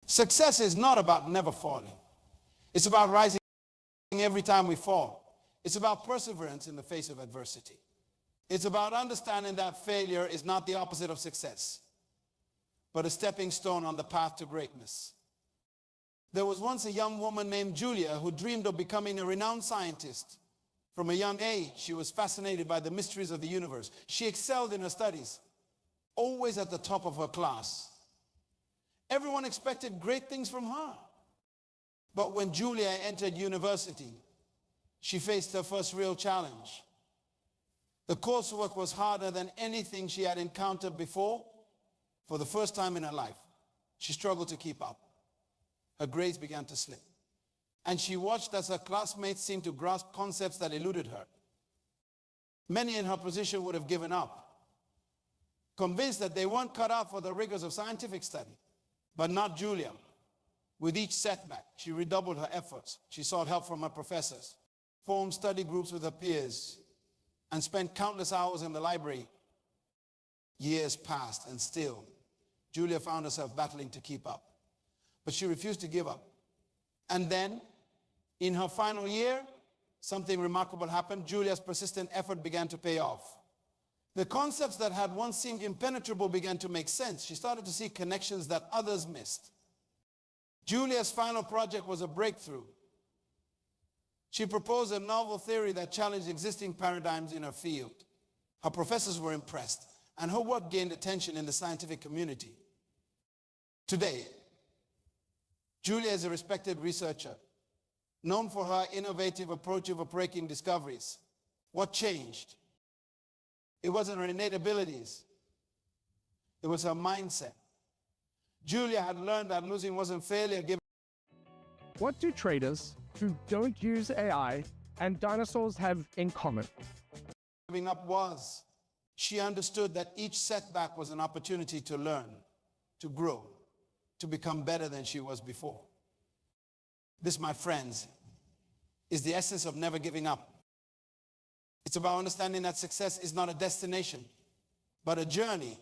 Success is not about never falling. It's about rising every time we fall. It's about perseverance in the face of adversity. It's about understanding that failure is not the opposite of success, but a stepping stone on the path to greatness. There was once a young woman named Julia who dreamed of becoming a renowned scientist. From a young age, she was fascinated by the mysteries of the universe. She excelled in her studies, always at the top of her class. Everyone expected great things from her. But when Julia entered university, she faced her first real challenge. The coursework was harder than anything she had encountered before. For the first time in her life, she struggled to keep up. Her grades began to slip. And she watched as her classmates seemed to grasp concepts that eluded her. Many in her position would have given up, convinced that they weren't cut out for the rigors of scientific study. But not Julia. With each setback, she redoubled her efforts. She sought help from her professors, formed study groups with her peers, and spent countless hours in the library. Years passed, and still, Julia found herself battling to keep up. But she refused to give up. And then, in her final year, something remarkable happened. Julia's persistent effort began to pay off. The concepts that had once seemed impenetrable began to make sense. She started to see connections that others missed. Julia's final project was a breakthrough. She proposed a novel theory that challenged existing paradigms in her field. Her professors were impressed, and her work gained attention in the scientific community. Today, Julia is a respected researcher, known for her innovative approach of breaking discoveries. What changed? It wasn't her innate abilities. It was her mindset. Julia had learned that losing wasn't failure. What do traders who don't use AI and dinosaurs have in common? Giving up was. She understood that each setback was an opportunity to learn, to grow, to become better than she was before. This, my friends, is the essence of never giving up. It's about understanding that success is not a destination, but a journey.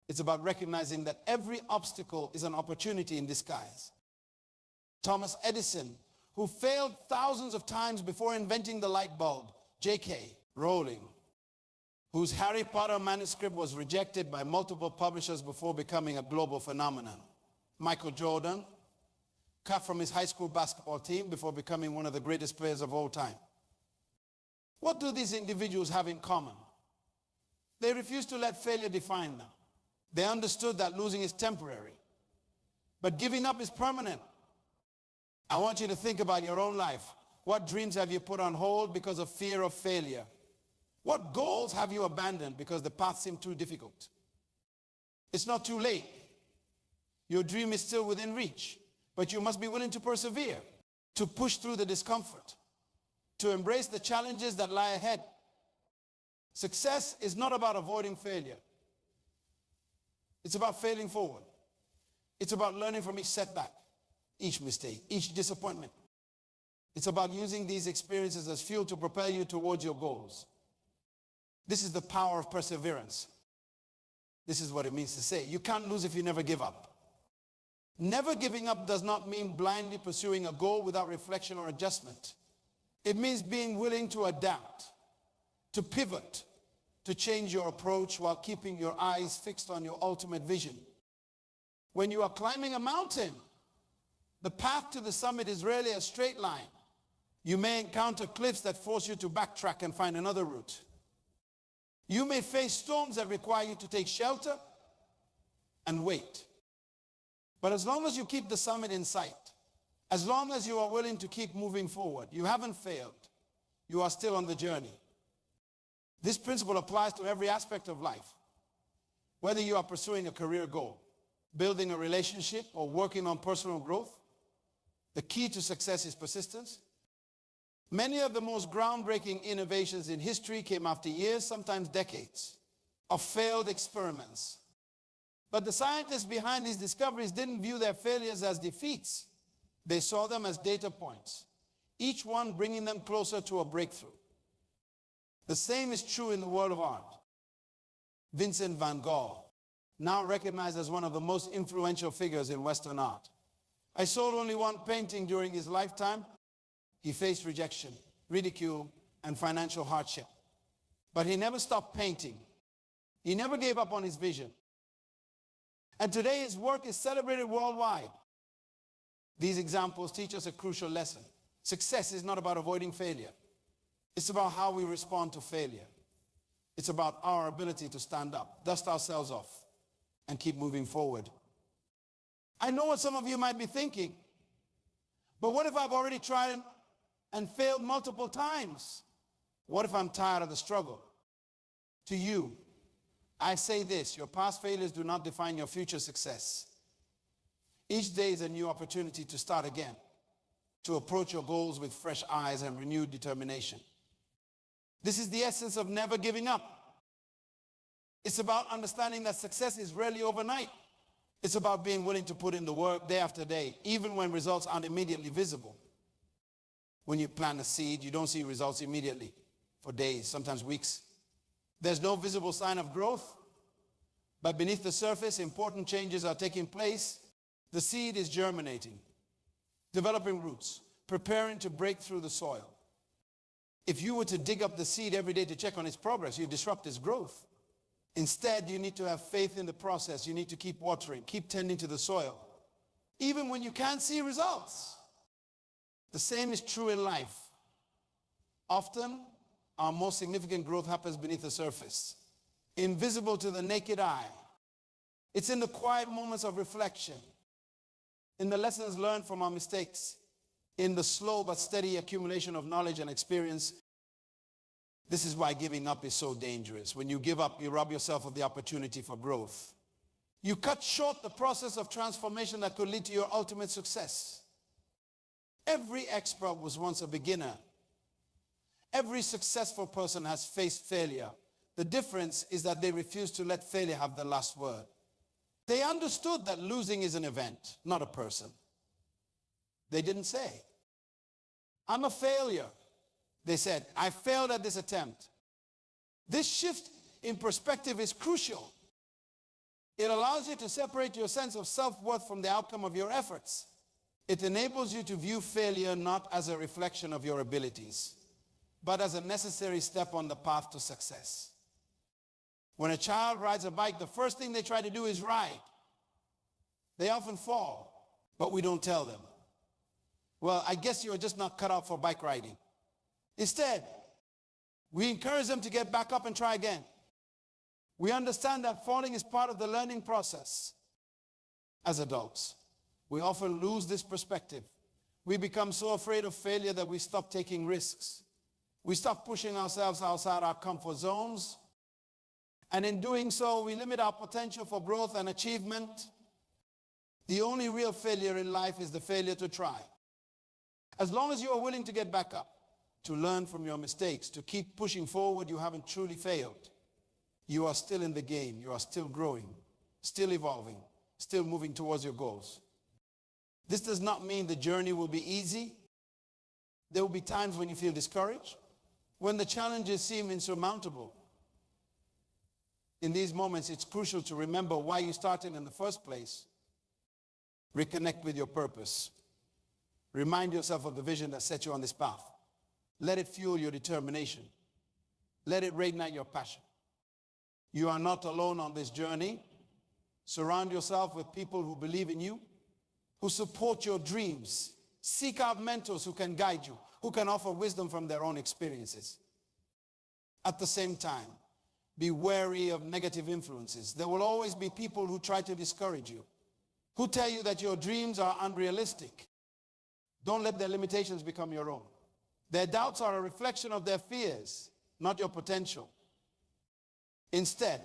It's about recognizing that every obstacle is an opportunity in disguise. Thomas Edison, who failed thousands of times before inventing the light bulb. J.K. Rowling, whose Harry Potter manuscript was rejected by multiple publishers before becoming a global phenomenon. Michael Jordan, cut from his high school basketball team before becoming one of the greatest players of all time. What do these individuals have in common? They refused to let failure define them. They understood that losing is temporary, but giving up is permanent. I want you to think about your own life. What dreams have you put on hold because of fear of failure? What goals have you abandoned because the path seemed too difficult? It's not too late. Your dream is still within reach, but you must be willing to persevere, to push through the discomfort, to embrace the challenges that lie ahead. Success is not about avoiding failure. It's about failing forward. It's about learning from each setback, each mistake, each disappointment. It's about using these experiences as fuel to propel you towards your goals. This is the power of perseverance. This is what it means to say, you can't lose if you never give up. Never giving up does not mean blindly pursuing a goal without reflection or adjustment. It means being willing to adapt, to pivot, to change your approach while keeping your eyes fixed on your ultimate vision. When you are climbing a mountain, the path to the summit is rarely a straight line. You may encounter cliffs that force you to backtrack and find another route. You may face storms that require you to take shelter and wait. But as long as you keep the summit in sight, as long as you are willing to keep moving forward, you haven't failed. You are still on the journey. This principle applies to every aspect of life. Whether you are pursuing a career goal, building a relationship, or working on personal growth, the key to success is persistence. Many of the most groundbreaking innovations in history came after years, sometimes decades, of failed experiments. But the scientists behind these discoveries didn't view their failures as defeats. They saw them as data points, each one bringing them closer to a breakthrough. The same is true in the world of art. Vincent van Gogh, now recognized as one of the most influential figures in Western art, I sold only one painting during his lifetime. He faced rejection, ridicule, and financial hardship. But he never stopped painting. He never gave up on his vision. And today his work is celebrated worldwide. These examples teach us a crucial lesson. Success is not about avoiding failure. It's about how we respond to failure. It's about our ability to stand up, dust ourselves off, and keep moving forward. I know what some of you might be thinking, but what if I've already tried and failed multiple times? What if I'm tired of the struggle? To you, I say this: your past failures do not define your future success. Each day is a new opportunity to start again, to approach your goals with fresh eyes and renewed determination. This is the essence of never giving up. It's about understanding that success is rarely overnight. It's about being willing to put in the work day after day, even when results aren't immediately visible. When you plant a seed, you don't see results immediately, for days, sometimes weeks. There's no visible sign of growth, but beneath the surface, important changes are taking place. The seed is germinating, developing roots, preparing to break through the soil. If you were to dig up the seed every day to check on its progress, you disrupt its growth. Instead, you need to have faith in the process. You need to keep watering, keep tending to the soil, even when you can't see results. The same is true in life. Often, our most significant growth happens beneath the surface, invisible to the naked eye. It's in the quiet moments of reflection, in the lessons learned from our mistakes, in the slow but steady accumulation of knowledge and experience. This is why giving up is so dangerous. When you give up, you rob yourself of the opportunity for growth. You cut short the process of transformation that could lead to your ultimate success. Every expert was once a beginner. Every successful person has faced failure. The difference is that they refuse to let failure have the last word. They understood that losing is an event, not a person. They didn't say, "I'm a failure." They said, "I failed at this attempt." This shift in perspective is crucial. It allows you to separate your sense of self-worth from the outcome of your efforts. It enables you to view failure not as a reflection of your abilities, but as a necessary step on the path to success. When a child rides a bike, the first thing they try to do is ride. They often fall, but we don't tell them, "Well, I guess you're just not cut out for bike riding." Instead, we encourage them to get back up and try again. We understand that falling is part of the learning process. As adults, we often lose this perspective. We become so afraid of failure that we stop taking risks. We stop pushing ourselves outside our comfort zones. And in doing so, we limit our potential for growth and achievement. The only real failure in life is the failure to try. As long as you are willing to get back up, to learn from your mistakes, to keep pushing forward, you haven't truly failed. You are still in the game. You are still growing, still evolving, still moving towards your goals. This does not mean the journey will be easy. There will be times when you feel discouraged, when the challenges seem insurmountable. In these moments, it's crucial to remember why you started in the first place. Reconnect with your purpose. Remind yourself of the vision that set you on this path. Let it fuel your determination. Let it reignite your passion. You are not alone on this journey. Surround yourself with people who believe in you, who support your dreams. Seek out mentors who can guide you, who can offer wisdom from their own experiences. At the same time, be wary of negative influences. There will always be people who try to discourage you, who tell you that your dreams are unrealistic. Don't let their limitations become your own. Their doubts are a reflection of their fears, not your potential. Instead,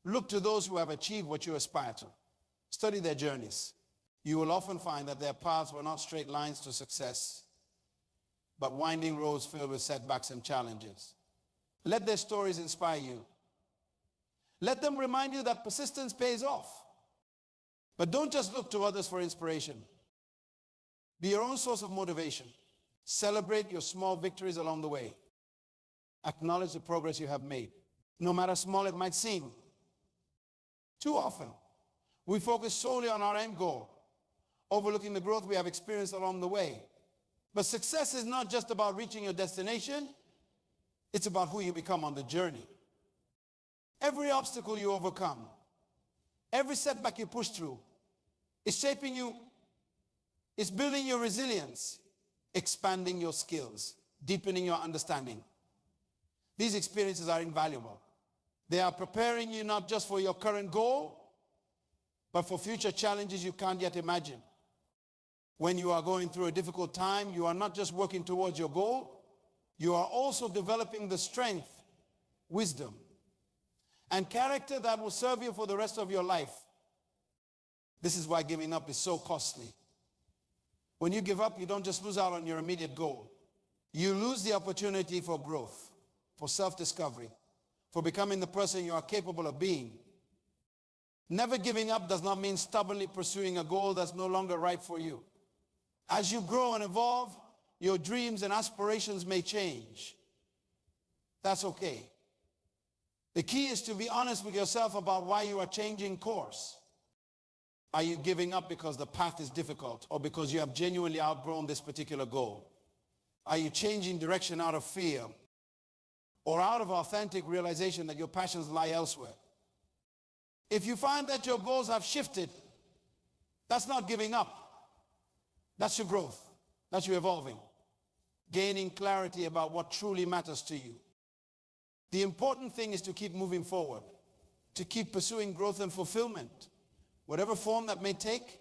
look to those who have achieved what you aspire to. Study their journeys. You will often find that their paths were not straight lines to success, but winding roads filled with setbacks and challenges. Let their stories inspire you. Let them remind you that persistence pays off. But don't just look to others for inspiration. Be your own source of motivation. Celebrate your small victories along the way. Acknowledge the progress you have made, no matter small it might seem. Too often, we focus solely on our end goal, overlooking the growth we have experienced along the way. But success is not just about reaching your destination, it's about who you become on the journey. Every obstacle you overcome, every setback you push through, is shaping you, is building your resilience, expanding your skills, deepening your understanding. These experiences are invaluable. They are preparing you not just for your current goal, but for future challenges you can't yet imagine. When you are going through a difficult time, you are not just working towards your goal, you are also developing the strength, wisdom, and character that will serve you for the rest of your life. This is why giving up is so costly. When you give up, you don't just lose out on your immediate goal. You lose the opportunity for growth, for self-discovery, for becoming the person you are capable of being. Never giving up does not mean stubbornly pursuing a goal that's no longer right for you. As you grow and evolve, your dreams and aspirations may change. That's okay. The key is to be honest with yourself about why you are changing course. Are you giving up because the path is difficult or because you have genuinely outgrown this particular goal? Are you changing direction out of fear or out of authentic realization that your passions lie elsewhere? If you find that your goals have shifted, that's not giving up. That's your growth. That's your evolving. Gaining clarity about what truly matters to you. The important thing is to keep moving forward, to keep pursuing growth and fulfillment, whatever form that may take.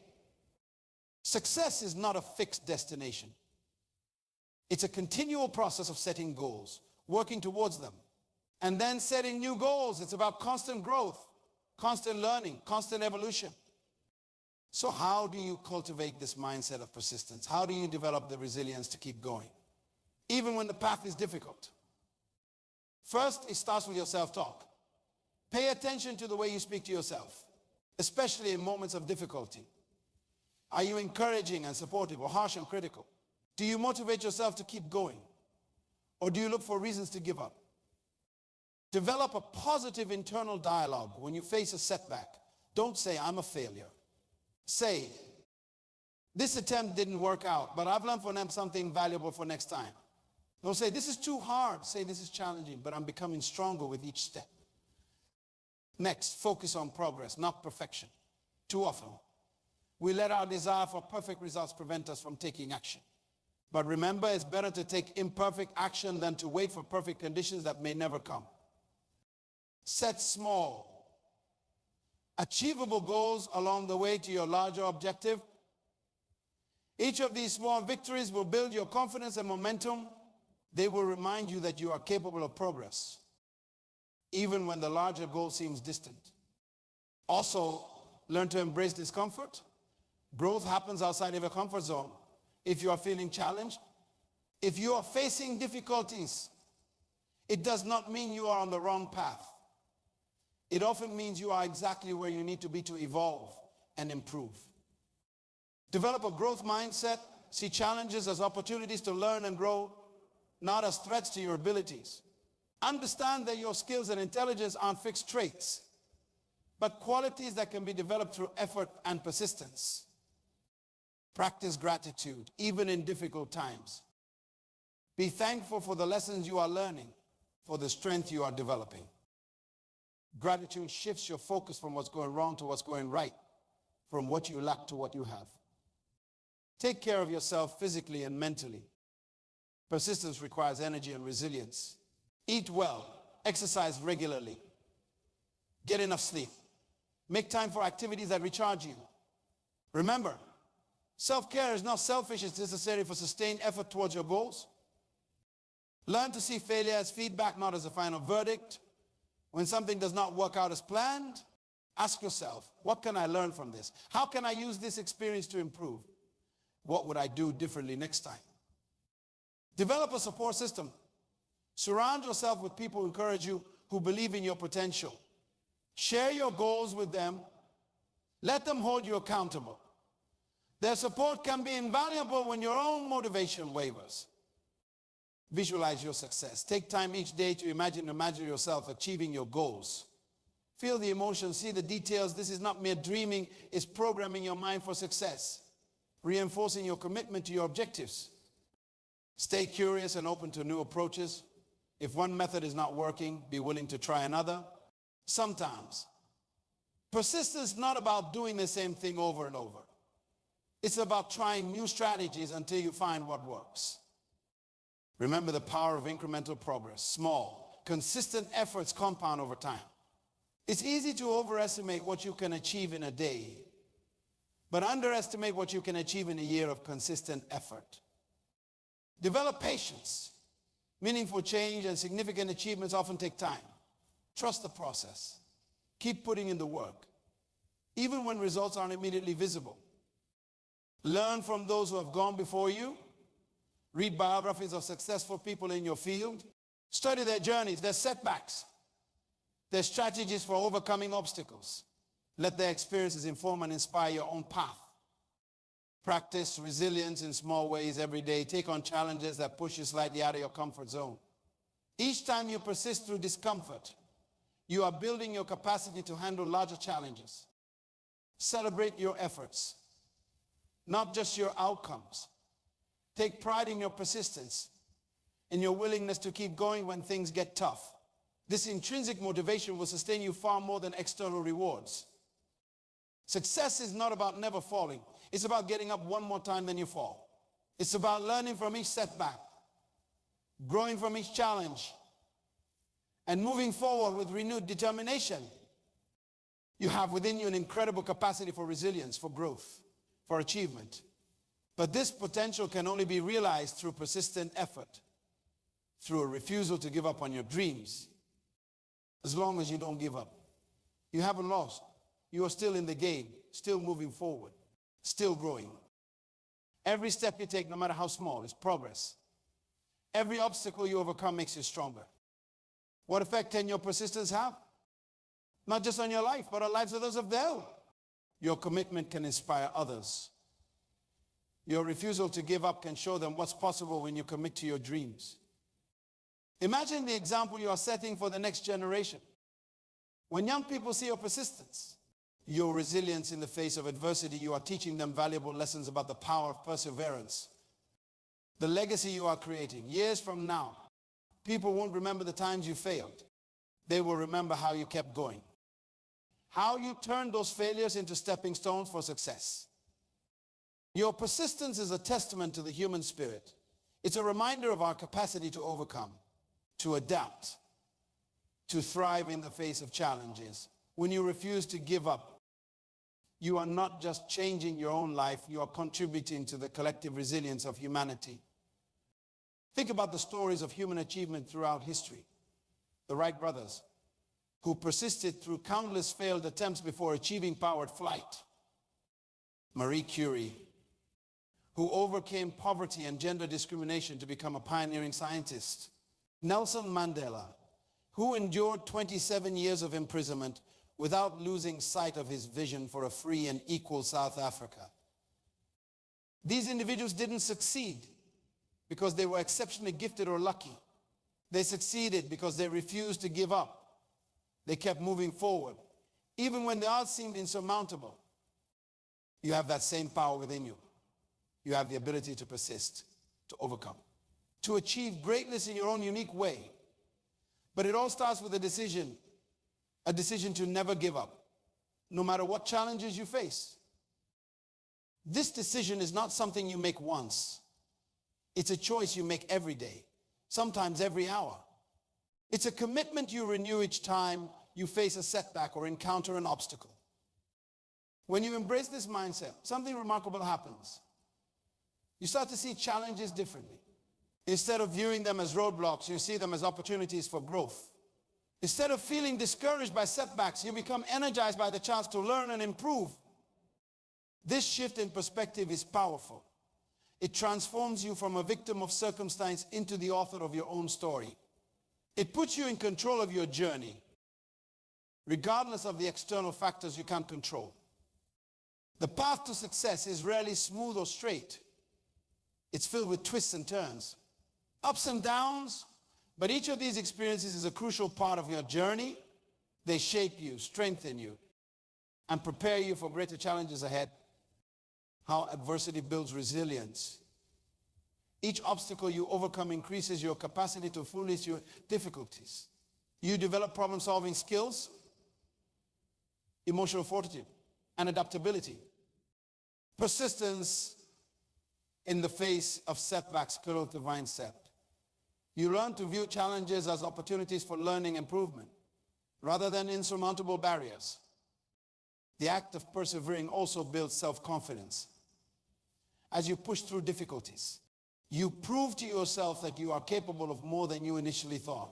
Success is not a fixed destination. It's a continual process of setting goals, working towards them, and then setting new goals. It's about constant growth, constant learning, constant evolution. So how do you cultivate this mindset of persistence? How do you develop the resilience to keep going, even when the path is difficult? First, it starts with your self-talk. Pay attention to the way you speak to yourself, especially in moments of difficulty. Are you encouraging and supportive or harsh and critical? Do you motivate yourself to keep going? Or do you look for reasons to give up? Develop a positive internal dialogue when you face a setback. Don't say, I'm a failure. Say, this attempt didn't work out, but I've learned from them something valuable for next time. Don't say, this is too hard. Say, this is challenging, but I'm becoming stronger with each step. Next, focus on progress, not perfection. Too often, we let our desire for perfect results prevent us from taking action. But remember, it's better to take imperfect action than to wait for perfect conditions that may never come. Set small, achievable goals along the way to your larger objective. Each of these small victories will build your confidence and momentum. They will remind you that you are capable of progress, even when the larger goal seems distant. Also, learn to embrace discomfort. Growth happens outside of your comfort zone. If you are feeling challenged, if you are facing difficulties, it does not mean you are on the wrong path. It often means you are exactly where you need to be to evolve and improve. Develop a growth mindset. See challenges as opportunities to learn and grow, not as threats to your abilities. Understand that your skills and intelligence aren't fixed traits, but qualities that can be developed through effort and persistence. Practice gratitude, even in difficult times. Be thankful for the lessons you are learning, for the strength you are developing. Gratitude shifts your focus from what's going wrong to what's going right, from what you lack to what you have. Take care of yourself physically and mentally. Persistence requires energy and resilience. Eat well, exercise regularly, get enough sleep. Make time for activities that recharge you. Remember, self-care is not selfish, it's necessary for sustained effort towards your goals. Learn to see failure as feedback, not as a final verdict. When something does not work out as planned, ask yourself, what can I learn from this? How can I use this experience to improve? What would I do differently next time? Develop a support system. Surround yourself with people who encourage you, who believe in your potential. Share your goals with them. Let them hold you accountable. Their support can be invaluable when your own motivation wavers. Visualize your success. Take time each day to imagine yourself achieving your goals. Feel the emotions, see the details. This is not mere dreaming, it's programming your mind for success. reinforcing your commitment to your objectives. Stay curious and open to new approaches. If one method is not working, be willing to try another. Sometimes, persistence is not about doing the same thing over and over. It's about trying new strategies until you find what works. Remember the power of incremental progress. Small, consistent efforts compound over time. It's easy to overestimate what you can achieve in a day, but underestimate what you can achieve in a year of consistent effort. Develop patience. Meaningful change and significant achievements often take time. Trust the process. Keep putting in the work, even when results aren't immediately visible. Learn from those who have gone before you. Read biographies of successful people in your field. Study their journeys, their setbacks, their strategies for overcoming obstacles. Let their experiences inform and inspire your own path. Practice resilience in small ways every day. Take on challenges that push you slightly out of your comfort zone. Each time you persist through discomfort, you are building your capacity to handle larger challenges. Celebrate your efforts, not just your outcomes. Take pride in your persistence, in your willingness to keep going when things get tough. This intrinsic motivation will sustain you far more than external rewards. Success is not about never falling. It's about getting up one more time than you fall. It's about learning from each setback, growing from each challenge, and moving forward with renewed determination. You have within you an incredible capacity for resilience, for growth, for achievement. But this potential can only be realized through persistent effort, through a refusal to give up on your dreams. As long as you don't give up, you haven't lost. You are still in the game, still moving forward, still growing. Every step you take, no matter how small, is progress. Every obstacle you overcome makes you stronger. What effect can your persistence have? Not just on your life, but on lives of those of them. Your commitment can inspire others. Your refusal to give up can show them what's possible when you commit to your dreams. Imagine the example you are setting for the next generation. When young people see your persistence, your resilience in the face of adversity, you are teaching them valuable lessons about the power of perseverance. The legacy you are creating, years from now, people won't remember the times you failed. They will remember how you kept going, how you turned those failures into stepping stones for success. Your persistence is a testament to the human spirit. It's a reminder of our capacity to overcome, to adapt, to thrive in the face of challenges. When you refuse to give up, you are not just changing your own life, you are contributing to the collective resilience of humanity. Think about the stories of human achievement throughout history. The Wright brothers, who persisted through countless failed attempts before achieving powered flight. Marie Curie, who overcame poverty and gender discrimination to become a pioneering scientist. Nelson Mandela, who endured 27 years of imprisonment without losing sight of his vision for a free and equal South Africa. These individuals didn't succeed because they were exceptionally gifted or lucky. They succeeded because they refused to give up. They kept moving forward, even when the odds seemed insurmountable. You have that same power within you. You have the ability to persist, to overcome, to achieve greatness in your own unique way. But it all starts with a decision to never give up, no matter what challenges you face. This decision is not something you make once. It's a choice you make every day, sometimes every hour. It's a commitment you renew each time you face a setback or encounter an obstacle. When you embrace this mindset, something remarkable happens. You start to see challenges differently. Instead of viewing them as roadblocks, you see them as opportunities for growth. Instead of feeling discouraged by setbacks, you become energized by the chance to learn and improve. This shift in perspective is powerful. It transforms you from a victim of circumstance into the author of your own story. It puts you in control of your journey, regardless of the external factors you can't control. The path to success is rarely smooth or straight. It's filled with twists and turns, ups and downs, but each of these experiences is a crucial part of your journey. They shape you, strengthen you, and prepare you for greater challenges ahead. how adversity builds resilience. Each obstacle you overcome increases your capacity to face your difficulties. You develop problem-solving skills, emotional fortitude, and adaptability. Persistence in the face of setbacks clothes the mindset. You learn to view challenges as opportunities for learning and improvement, rather than insurmountable barriers. The act of persevering also builds self-confidence. As you push through difficulties, you prove to yourself that you are capable of more than you initially thought.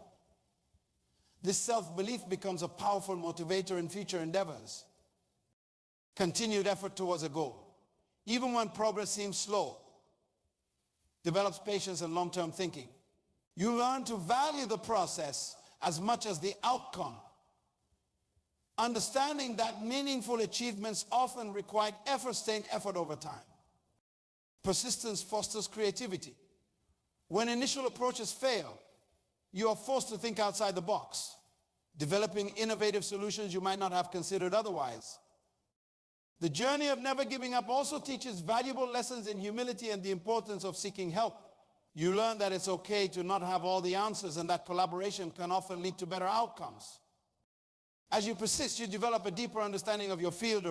This self-belief becomes a powerful motivator in future endeavors. Continued effort towards a goal, even when progress seems slow, develops patience and long-term thinking. You learn to value the process as much as the outcome, understanding that meaningful achievements often require sustained effort over time. Persistence fosters creativity. When initial approaches fail, you are forced to think outside the box, developing innovative solutions you might not have considered otherwise. The journey of never giving up also teaches valuable lessons in humility and the importance of seeking help. You learn that it's okay to not have all the answers and that collaboration can often lead to better outcomes. As you persist, you develop a deeper understanding of your field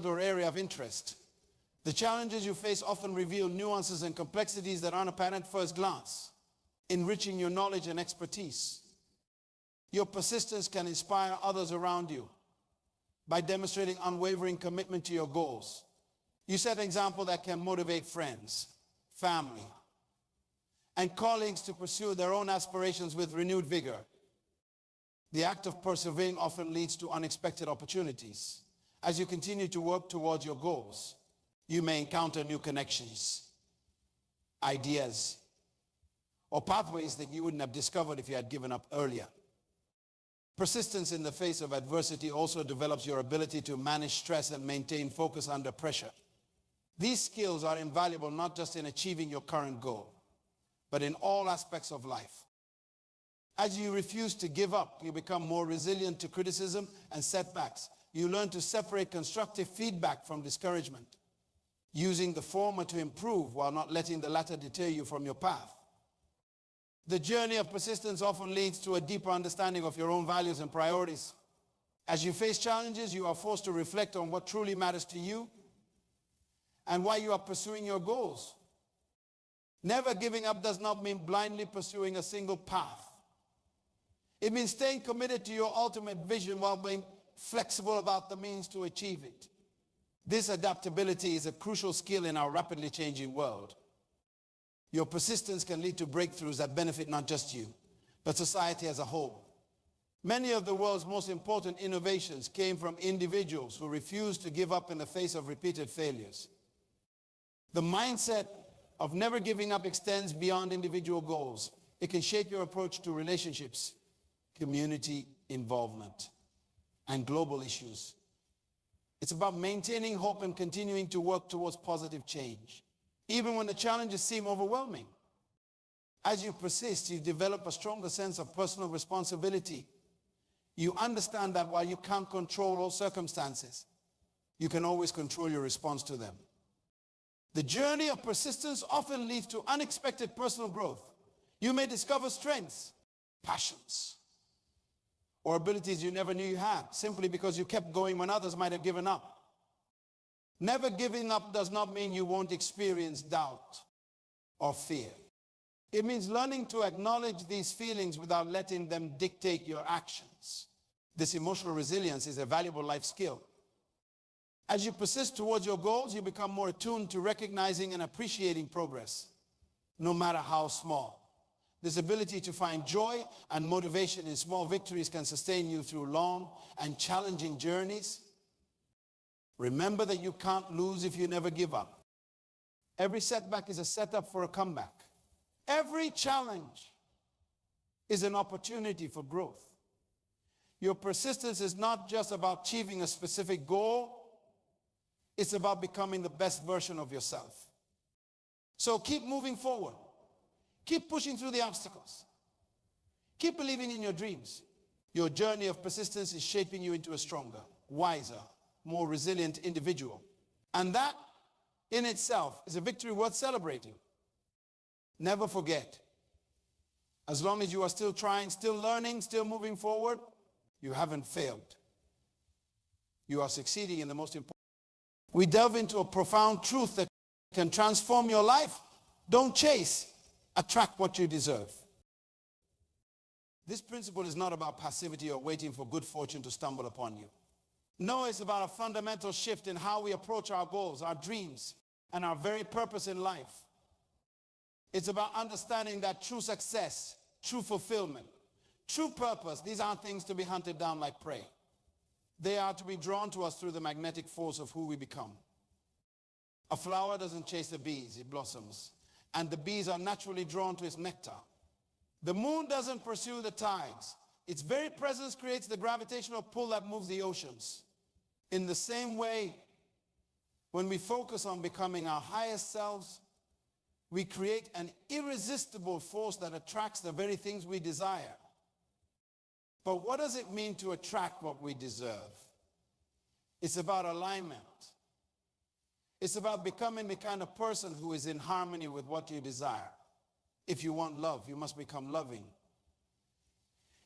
or area of interest. The challenges you face often reveal nuances and complexities that aren't apparent at first glance, enriching your knowledge and expertise. Your persistence can inspire others around you by demonstrating unwavering commitment to your goals. You set an example that can motivate friends, family, and colleagues to pursue their own aspirations with renewed vigor. The act of persevering often leads to unexpected opportunities. As you continue to work towards your goals, you may encounter new connections, ideas, or pathways that you wouldn't have discovered if you had given up earlier. Persistence in the face of adversity also develops your ability to manage stress and maintain focus under pressure. These skills are invaluable not just in achieving your current goal, but in all aspects of life. As you refuse to give up, you become more resilient to criticism and setbacks. You learn to separate constructive feedback from discouragement, using the former to improve while not letting the latter deter you from your path. The journey of persistence often leads to a deeper understanding of your own values and priorities. As you face challenges, you are forced to reflect on what truly matters to you and why you are pursuing your goals. Never giving up does not mean blindly pursuing a single path. It means staying committed to your ultimate vision while being flexible about the means to achieve it. This adaptability is a crucial skill in our rapidly changing world. Your persistence can lead to breakthroughs that benefit not just you, but society as a whole. Many of the world's most important innovations came from individuals who refused to give up in the face of repeated failures. The mindset of never giving up extends beyond individual goals. It can shape your approach to relationships, community involvement, and global issues. It's about maintaining hope and continuing to work towards positive change, even when the challenges seem overwhelming. As you persist, you develop a stronger sense of personal responsibility. You understand that while you can't control all circumstances, you can always control your response to them. The journey of persistence often leads to unexpected personal growth. You may discover strengths, passions, or abilities you never knew you had, simply because you kept going when others might have given up. Never giving up does not mean you won't experience doubt or fear. It means learning to acknowledge these feelings without letting them dictate your actions. This emotional resilience is a valuable life skill. As you persist towards your goals, you become more attuned to recognizing and appreciating progress, no matter how small. This ability to find joy and motivation in small victories can sustain you through long and challenging journeys. Remember that you can't lose if you never give up. Every setback is a setup for a comeback. Every challenge is an opportunity for growth. Your persistence is not just about achieving a specific goal. It's about becoming the best version of yourself. So keep moving forward. Keep pushing through the obstacles. Keep believing in your dreams. Your journey of persistence is shaping you into a stronger, wiser, more resilient individual. And that in itself is a victory worth celebrating. Never forget, as long as you are still trying, still learning, still moving forward, you haven't failed. You are succeeding in the most important. We delve into a profound truth that can transform your life. Don't chase, attract what you deserve. This principle is not about passivity or waiting for good fortune to stumble upon you. No, it's about a fundamental shift in how we approach our goals, our dreams, and our very purpose in life. It's about understanding that true success, true fulfillment, true purpose, these aren't things to be hunted down like prey. They are to be drawn to us through the magnetic force of who we become. A flower doesn't chase the bees, it blossoms. And the bees are naturally drawn to its nectar. The moon doesn't pursue the tides. Its very presence creates the gravitational pull that moves the oceans. In the same way, when we focus on becoming our highest selves, we create an irresistible force that attracts the very things we desire. But what does it mean to attract what we deserve? It's about alignment. It's about becoming the kind of person who is in harmony with what you desire. If you want love, you must become loving.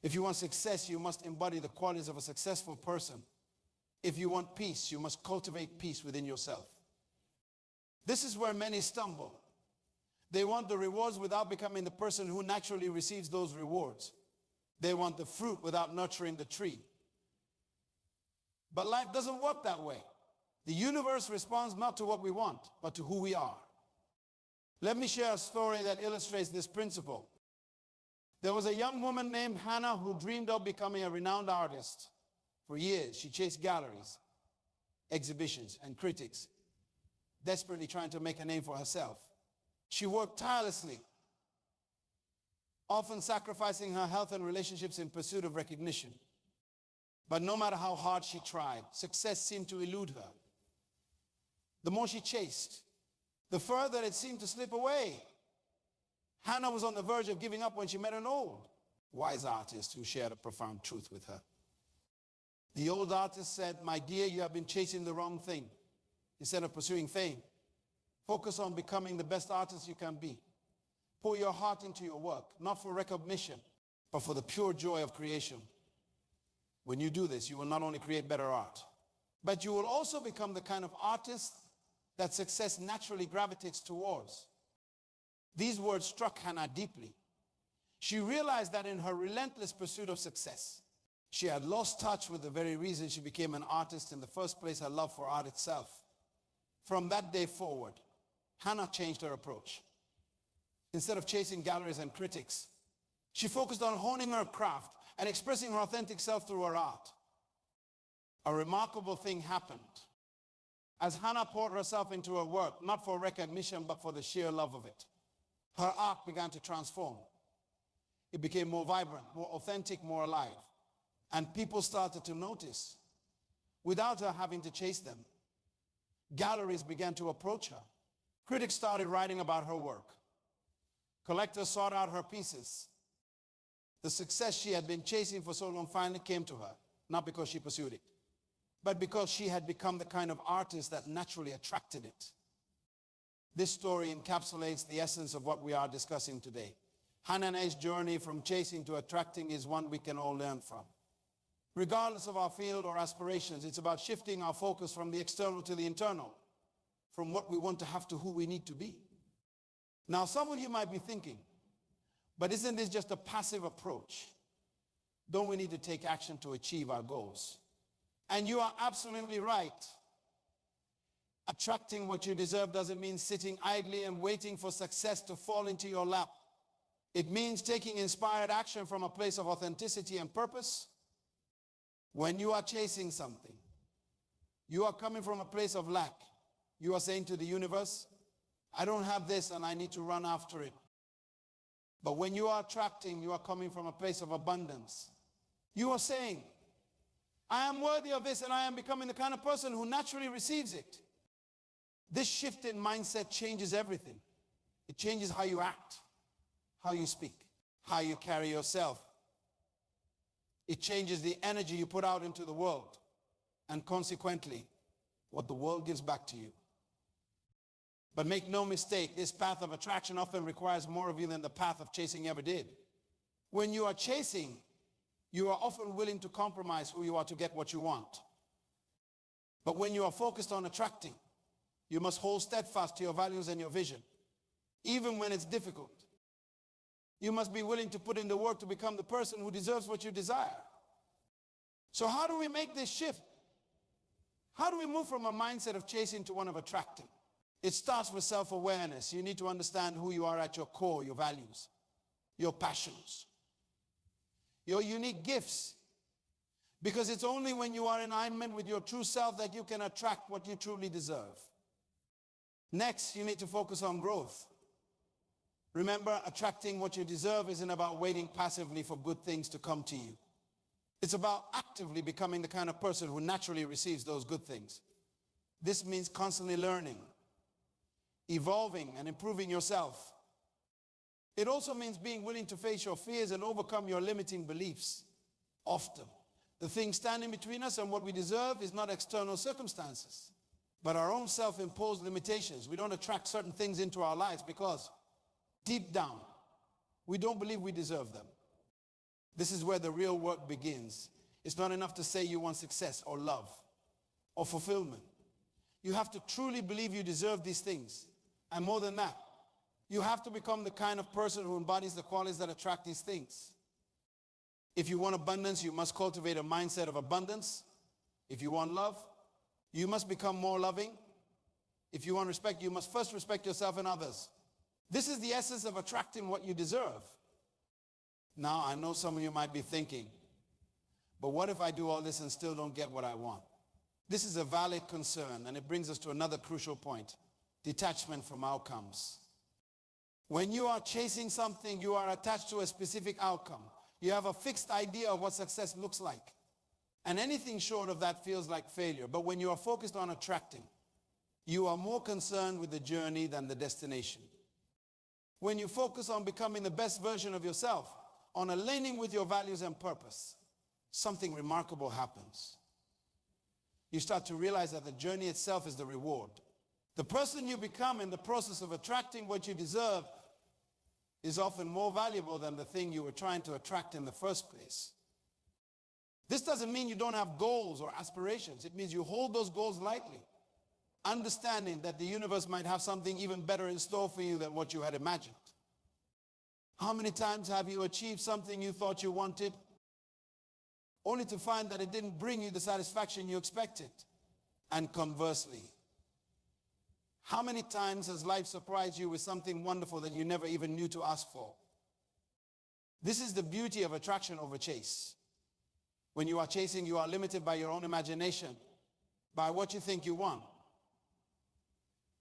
If you want success, you must embody the qualities of a successful person. If you want peace, you must cultivate peace within yourself. This is where many stumble. They want the rewards without becoming the person who naturally receives those rewards. They want the fruit without nurturing the tree. But life doesn't work that way. The universe responds not to what we want, but to who we are. Let me share a story that illustrates this principle. There was a young woman named Hannah who dreamed of becoming a renowned artist. For years, she chased galleries, exhibitions, and critics, desperately trying to make a name for herself. She worked tirelessly, often sacrificing her health and relationships in pursuit of recognition. But no matter how hard she tried, success seemed to elude her. The more she chased, the further it seemed to slip away. Hannah was on the verge of giving up when she met an old, wise artist who shared a profound truth with her. The old artist said, "My dear, you have been chasing the wrong thing. Instead of pursuing fame, focus on becoming the best artist you can be. Pour your heart into your work, not for recognition, but for the pure joy of creation. When you do this, you will not only create better art, but you will also become the kind of artist that success naturally gravitates towards." These words struck Hannah deeply. She realized that in her relentless pursuit of success, she had lost touch with the very reason she became an artist in the first place, her love for art itself. From that day forward, Hannah changed her approach. Instead of chasing galleries and critics, she focused on honing her craft and expressing her authentic self through her art. A remarkable thing happened. As Hannah poured herself into her work, not for recognition, but for the sheer love of it, her art began to transform. It became more vibrant, more authentic, more alive. And people started to notice, without her having to chase them. Galleries began to approach her. Critics started writing about her work. Collectors sought out her pieces. The success she had been chasing for so long finally came to her, not because she pursued it, but because she had become the kind of artist that naturally attracted it. This story encapsulates the essence of what we are discussing today. Hannah's journey from chasing to attracting is one we can all learn from. Regardless of our field or aspirations, it's about shifting our focus from the external to the internal, from what we want to have to who we need to be. Now, some of you might be thinking, but isn't this just a passive approach? Don't we need to take action to achieve our goals? And you are absolutely right. Attracting what you deserve doesn't mean sitting idly and waiting for success to fall into your lap. It means taking inspired action from a place of authenticity and purpose. When you are chasing something, you are coming from a place of lack. You are saying to the universe, I don't have this and I need to run after it. But when you are attracting, you are coming from a place of abundance. You are saying, I am worthy of this and I am becoming the kind of person who naturally receives it. This shift in mindset changes everything. It changes how you act, how you speak, how you carry yourself. It changes the energy you put out into the world and consequently, what the world gives back to you. But make no mistake, this path of attraction often requires more of you than the path of chasing ever did. When you are chasing, you are often willing to compromise who you are to get what you want. But when you are focused on attracting, you must hold steadfast to your values and your vision, even when it's difficult. You must be willing to put in the work to become the person who deserves what you desire. So how do we make this shift? How do we move from a mindset of chasing to one of attracting? It starts with self-awareness. You need to understand who you are at your core, your values, your passions, your unique gifts. Because it's only when you are in alignment with your true self that you can attract what you truly deserve. Next, you need to focus on growth. Remember, attracting what you deserve isn't about waiting passively for good things to come to you. It's about actively becoming the kind of person who naturally receives those good things. This means constantly learning, evolving, and improving yourself. It also means being willing to face your fears and overcome your limiting beliefs. Often, the thing standing between us and what we deserve is not external circumstances, but our own self-imposed limitations. We don't attract certain things into our lives because deep down, we don't believe we deserve them. This is where the real work begins. It's not enough to say you want success or love or fulfillment. You have to truly believe you deserve these things. And more than that, you have to become the kind of person who embodies the qualities that attract these things. If you want abundance, you must cultivate a mindset of abundance. If you want love, you must become more loving. If you want respect, you must first respect yourself and others. This is the essence of attracting what you deserve. Now, I know some of you might be thinking, but what if I do all this and still don't get what I want? This is a valid concern, and it brings us to another crucial point: detachment from outcomes. When you are chasing something, you are attached to a specific outcome. You have a fixed idea of what success looks like. And anything short of that feels like failure. But when you are focused on attracting, you are more concerned with the journey than the destination. When you focus on becoming the best version of yourself, on aligning with your values and purpose, something remarkable happens. You start to realize that the journey itself is the reward. The person you become in the process of attracting what you deserve is often more valuable than the thing you were trying to attract in the first place. This doesn't mean you don't have goals or aspirations. It means you hold those goals lightly, understanding that the universe might have something even better in store for you than what you had imagined. How many times have you achieved something you thought you wanted, only to find that it didn't bring you the satisfaction you expected? And conversely, how many times has life surprised you with something wonderful that you never even knew to ask for? This is the beauty of attraction over chase. When you are chasing, you are limited by your own imagination, by what you think you want.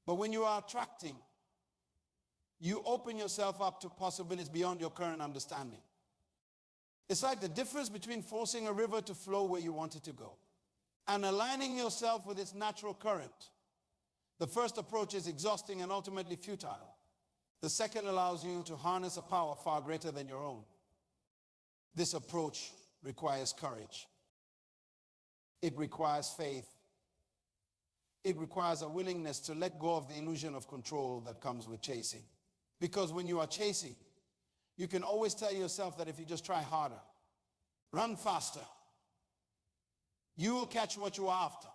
But when you are attracting, you open yourself up to possibilities beyond your current understanding. It's like the difference between forcing a river to flow where you want it to go and aligning yourself with its natural current. The first approach is exhausting and ultimately futile. The second allows you to harness a power far greater than your own. This approach requires courage. It requires faith. It requires a willingness to let go of the illusion of control that comes with chasing. Because when you are chasing, you can always tell yourself that if you just try harder, run faster, you will catch what you are after.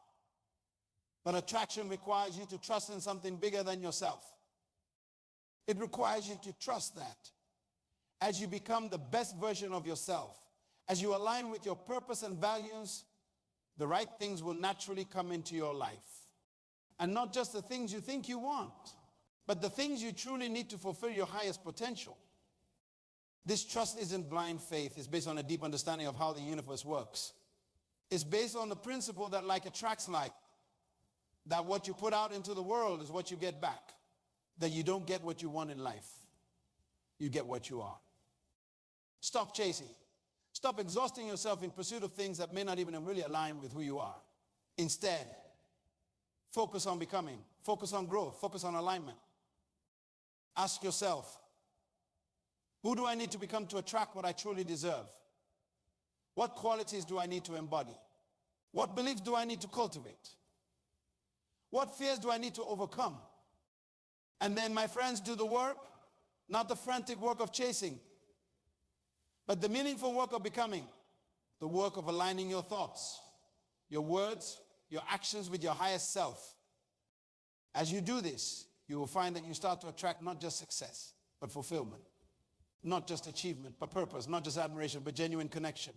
But attraction requires you to trust in something bigger than yourself. It requires you to trust that as you become the best version of yourself, as you align with your purpose and values, the right things will naturally come into your life. And not just the things you think you want, but the things you truly need to fulfill your highest potential. This trust isn't blind faith. It's based on a deep understanding of how the universe works. It's based on the principle that like attracts like, that what you put out into the world is what you get back. That you don't get what you want in life. You get what you are. Stop chasing. Stop exhausting yourself in pursuit of things that may not even really align with who you are. Instead, focus on becoming. Focus on growth. Focus on alignment. Ask yourself, who do I need to become to attract what I truly deserve? What qualities do I need to embody? What beliefs do I need to cultivate? What fears do I need to overcome? And then, my friends, do the work, not the frantic work of chasing, but the meaningful work of becoming, the work of aligning your thoughts, your words, your actions with your highest self. As you do this, you will find that you start to attract not just success, but fulfillment. Not just achievement, but purpose. Not just admiration, but genuine connection.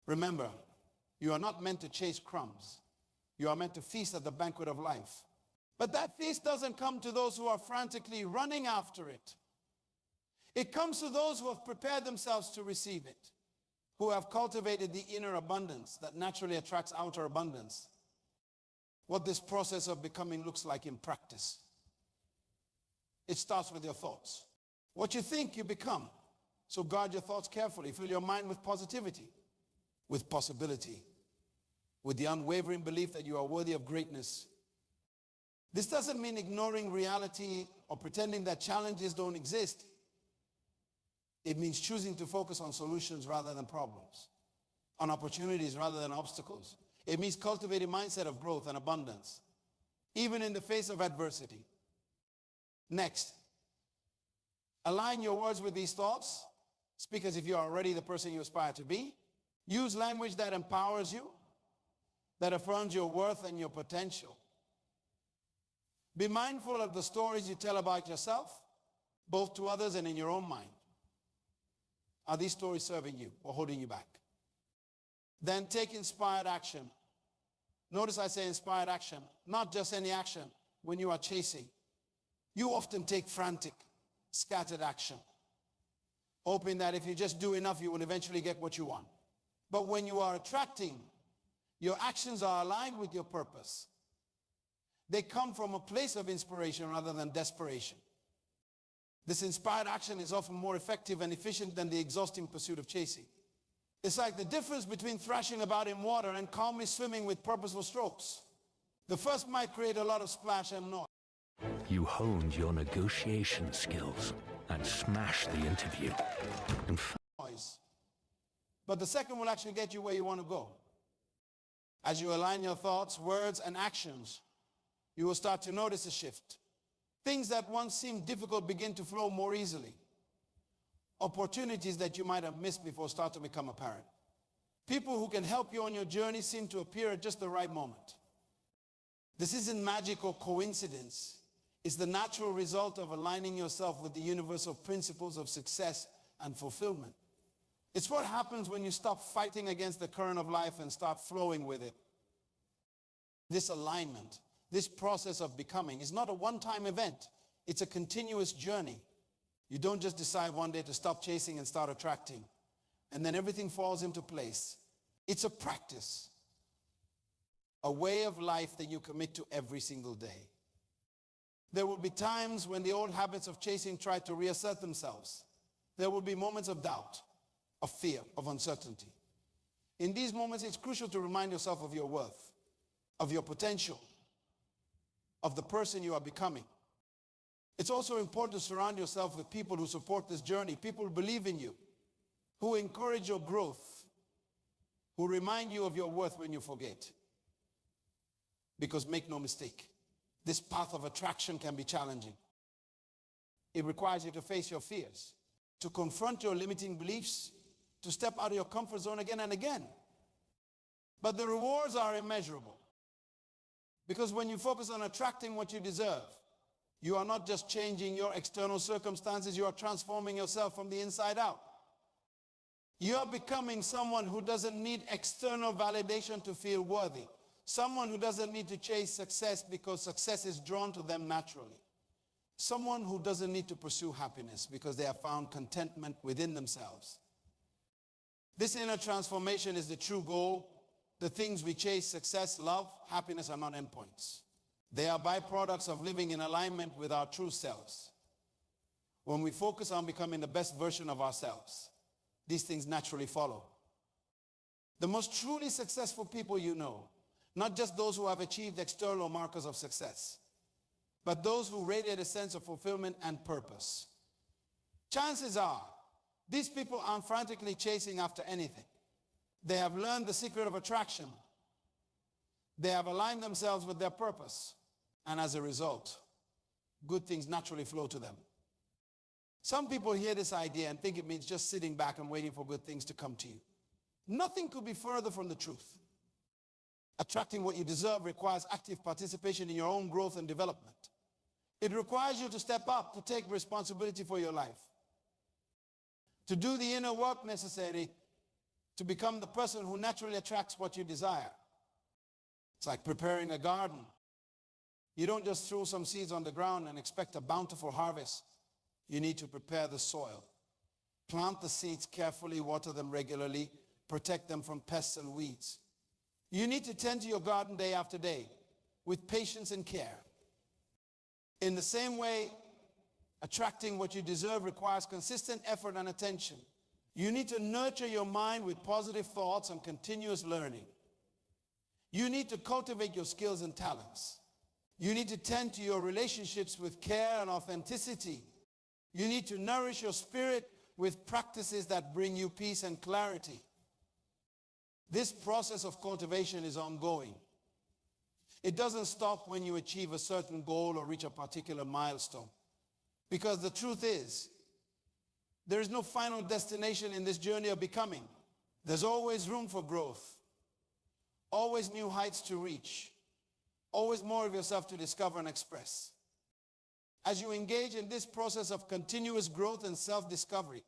Remember, you are not meant to chase crumbs. You are meant to feast at the banquet of life. But that feast doesn't come to those who are frantically running after it. It comes to those who have prepared themselves to receive it, who have cultivated the inner abundance that naturally attracts outer abundance. What this process of becoming looks like in practice. It starts with your thoughts. What you think, you become. So guard your thoughts carefully. Fill your mind with positivity, with possibility, with the unwavering belief that you are worthy of greatness. This doesn't mean ignoring reality or pretending that challenges don't exist. It means choosing to focus on solutions rather than problems, on opportunities rather than obstacles. It means cultivating a mindset of growth and abundance, even in the face of adversity. Next, align your words with these thoughts. Speak as if you are already the person you aspire to be. Use language that empowers you, that affirms your worth and your potential. Be mindful of the stories you tell about yourself, both to others and in your own mind. Are these stories serving you or holding you back? Then take inspired action. Notice I say inspired action, not just any action when you are chasing. You often take frantic, scattered action, hoping that if you just do enough, you will eventually get what you want. But when you are attracting, your actions are aligned with your purpose. They come from a place of inspiration rather than desperation. This inspired action is often more effective and efficient than the exhausting pursuit of chasing. It's like the difference between thrashing about in water and calmly swimming with purposeful strokes. The first might create a lot of splash and noise. You honed your negotiation skills and smashed the interview. But the second will actually get you where you want to go. As you align your thoughts, words, and actions, you will start to notice a shift. Things that once seemed difficult begin to flow more easily. Opportunities that you might have missed before start to become apparent. People who can help you on your journey seem to appear at just the right moment. This isn't magic or coincidence. It's the natural result of aligning yourself with the universal principles of success and fulfillment. It's what happens when you stop fighting against the current of life and start flowing with it. This alignment, this process of becoming is not a one-time event. It's a continuous journey. You don't just decide one day to stop chasing and start attracting, and then everything falls into place. It's a practice, a way of life that you commit to every single day. There will be times when the old habits of chasing try to reassert themselves. There will be moments of doubt, of fear, of uncertainty. In these moments, it's crucial to remind yourself of your worth, of your potential, of the person you are becoming. It's also important to surround yourself with people who support this journey, people who believe in you, who encourage your growth, who remind you of your worth when you forget. Because make no mistake, this path of attraction can be challenging. It requires you to face your fears, to confront your limiting beliefs, to step out of your comfort zone again and again. But the rewards are immeasurable. Because when you focus on attracting what you deserve, you are not just changing your external circumstances, you are transforming yourself from the inside out. You are becoming someone who doesn't need external validation to feel worthy. Someone who doesn't need to chase success because success is drawn to them naturally. Someone who doesn't need to pursue happiness because they have found contentment within themselves. This inner transformation is the true goal. The things we chase, success, love, happiness, are not endpoints. They are byproducts of living in alignment with our true selves. When we focus on becoming the best version of ourselves, these things naturally follow. The most truly successful people you know, not just those who have achieved external markers of success, but those who radiate a sense of fulfillment and purpose. Chances are, these people aren't frantically chasing after anything. They have learned the secret of attraction. They have aligned themselves with their purpose. And as a result, good things naturally flow to them. Some people hear this idea and think it means just sitting back and waiting for good things to come to you. Nothing could be further from the truth. Attracting what you deserve requires active participation in your own growth and development. It requires you to step up, to take responsibility for your life, to do the inner work necessary to become the person who naturally attracts what you desire. It's like preparing a garden. You don't just throw some seeds on the ground and expect a bountiful harvest. You need to prepare the soil. Plant the seeds carefully, water them regularly, protect them from pests and weeds. You need to tend to your garden day after day with patience and care. In the same way, attracting what you deserve requires consistent effort and attention. You need to nurture your mind with positive thoughts and continuous learning. You need to cultivate your skills and talents. You need to tend to your relationships with care and authenticity. You need to nourish your spirit with practices that bring you peace and clarity. This process of cultivation is ongoing. It doesn't stop when you achieve a certain goal or reach a particular milestone. Because the truth is, there is no final destination in this journey of becoming. There's always room for growth, always new heights to reach, always more of yourself to discover and express. As you engage in this process of continuous growth and self-discovery,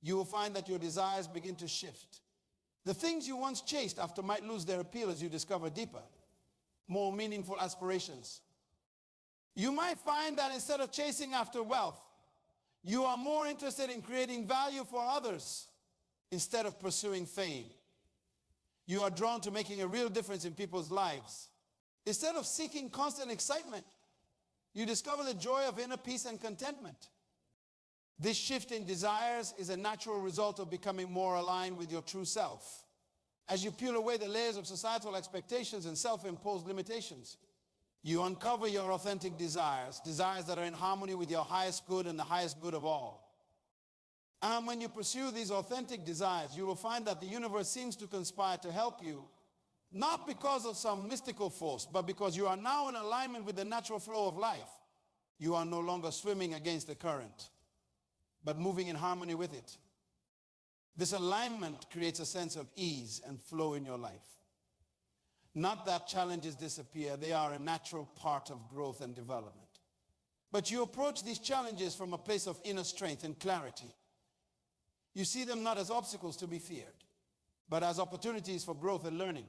you will find that your desires begin to shift. The things you once chased after might lose their appeal as you discover deeper, more meaningful aspirations. You might find that instead of chasing after wealth, you are more interested in creating value for others instead of pursuing fame. You are drawn to making a real difference in people's lives. Instead of seeking constant excitement, you discover the joy of inner peace and contentment. This shift in desires is a natural result of becoming more aligned with your true self. As you peel away the layers of societal expectations and self-imposed limitations, you uncover your authentic desires, desires that are in harmony with your highest good and the highest good of all. And when you pursue these authentic desires, you will find that the universe seems to conspire to help you, not because of some mystical force, but because you are now in alignment with the natural flow of life. You are no longer swimming against the current, but moving in harmony with it. This alignment creates a sense of ease and flow in your life. Not that challenges disappear, they are a natural part of growth and development. But you approach these challenges from a place of inner strength and clarity. You see them not as obstacles to be feared, but as opportunities for growth and learning.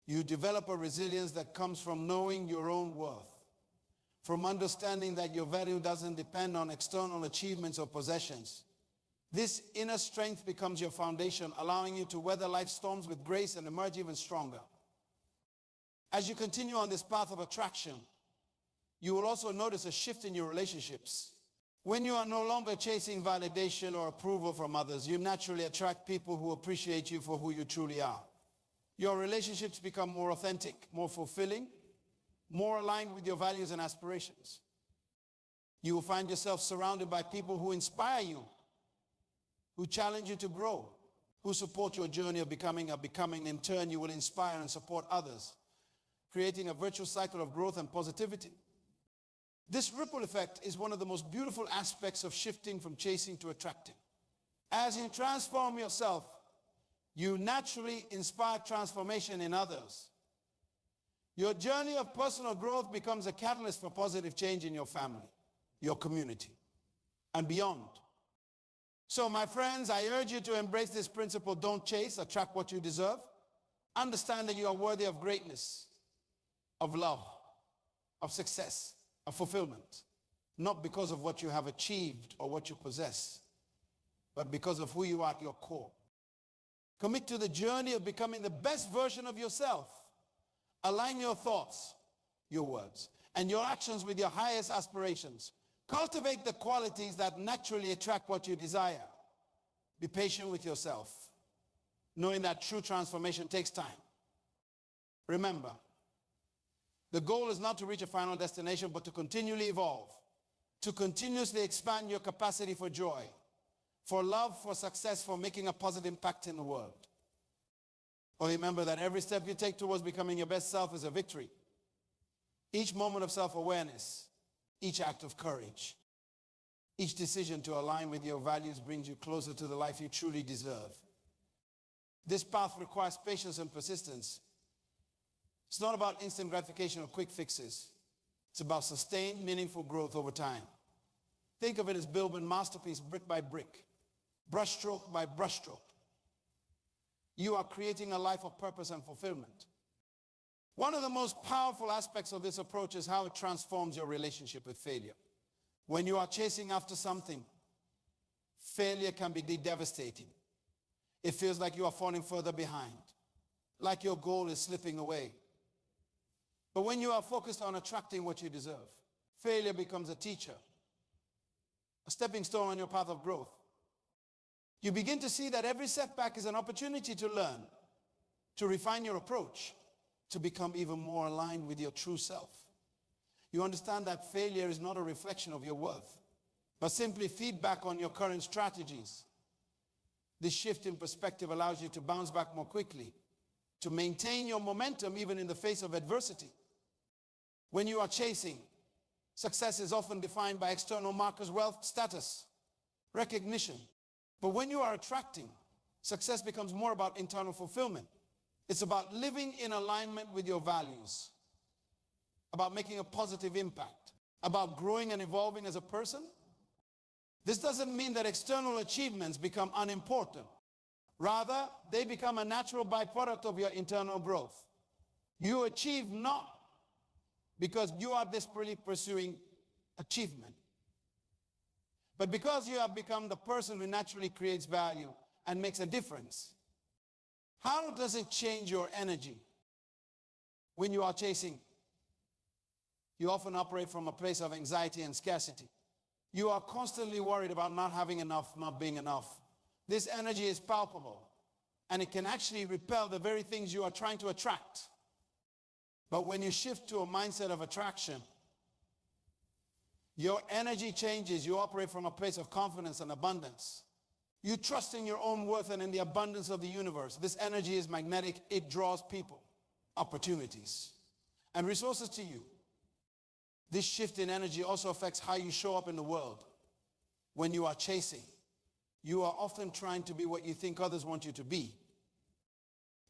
You develop a resilience that comes from knowing your own worth, from understanding that your value doesn't depend on external achievements or possessions. This inner strength becomes your foundation, allowing you to weather life's storms with grace and emerge even stronger. As you continue on this path of attraction, you will also notice a shift in your relationships. When you are no longer chasing validation or approval from others, you naturally attract people who appreciate you for who you truly are. Your relationships become more authentic, more fulfilling, more aligned with your values and aspirations. You will find yourself surrounded by people who inspire you, who challenge you to grow, who support your journey of becoming. In turn, you will inspire and support others, creating a virtuous cycle of growth and positivity. This ripple effect is one of the most beautiful aspects of shifting from chasing to attracting. As you transform yourself, you naturally inspire transformation in others. Your journey of personal growth becomes a catalyst for positive change in your family, your community, and beyond. So, my friends, I urge you to embrace this principle: don't chase, attract what you deserve. Understand that you are worthy of greatness, of love, of success, of fulfillment, not because of what you have achieved or what you possess, but because of who you are at your core. Commit to the journey of becoming the best version of yourself. Align your thoughts, your words, and your actions with your highest aspirations. Cultivate the qualities that naturally attract what you desire. Be patient with yourself, knowing that true transformation takes time. Remember, the goal is not to reach a final destination, but to continually evolve, to continuously expand your capacity for joy, for love, for success, for making a positive impact in the world. Remember that every step you take towards becoming your best self is a victory. Each moment of self-awareness each act of courage. Each decision to align with your values brings you closer to the life you truly deserve. This path requires patience and persistence. It's not about instant gratification or quick fixes. It's about sustained, meaningful growth over time. Think of it as building masterpiece brick by brick, brushstroke by brushstroke. You are creating a life of purpose and fulfillment. One of the most powerful aspects of this approach is how it transforms your relationship with failure. When you are chasing after something, failure can be devastating. It feels like you are falling further behind, like your goal is slipping away. But when you are focused on attracting what you deserve, failure becomes a teacher, a stepping stone on your path of growth. You begin to see that every setback is an opportunity to learn, to refine your approach, to become even more aligned with your true self. You understand that failure is not a reflection of your worth, but simply feedback on your current strategies. This shift in perspective allows you to bounce back more quickly, to maintain your momentum even in the face of adversity. When you are chasing, success is often defined by external markers, wealth, status, recognition. But when you are attracting, success becomes more about internal fulfillment. It's about living in alignment with your values, about making a positive impact, about growing and evolving as a person. This doesn't mean that external achievements become unimportant. Rather, they become a natural byproduct of your internal growth. You achieve not because you are desperately pursuing achievement, but because you have become the person who naturally creates value and makes a difference. How does it change your energy when you are chasing? You often operate from a place of anxiety and scarcity. You are constantly worried about not having enough, not being enough. This energy is palpable, and it can actually repel the very things you are trying to attract. But when you shift to a mindset of attraction, your energy changes. You operate from a place of confidence and abundance. You trust in your own worth and in the abundance of the universe. This energy is magnetic. It draws people, opportunities, and resources to you. This shift in energy also affects how you show up in the world. When you are chasing, you are often trying to be what you think others want you to be.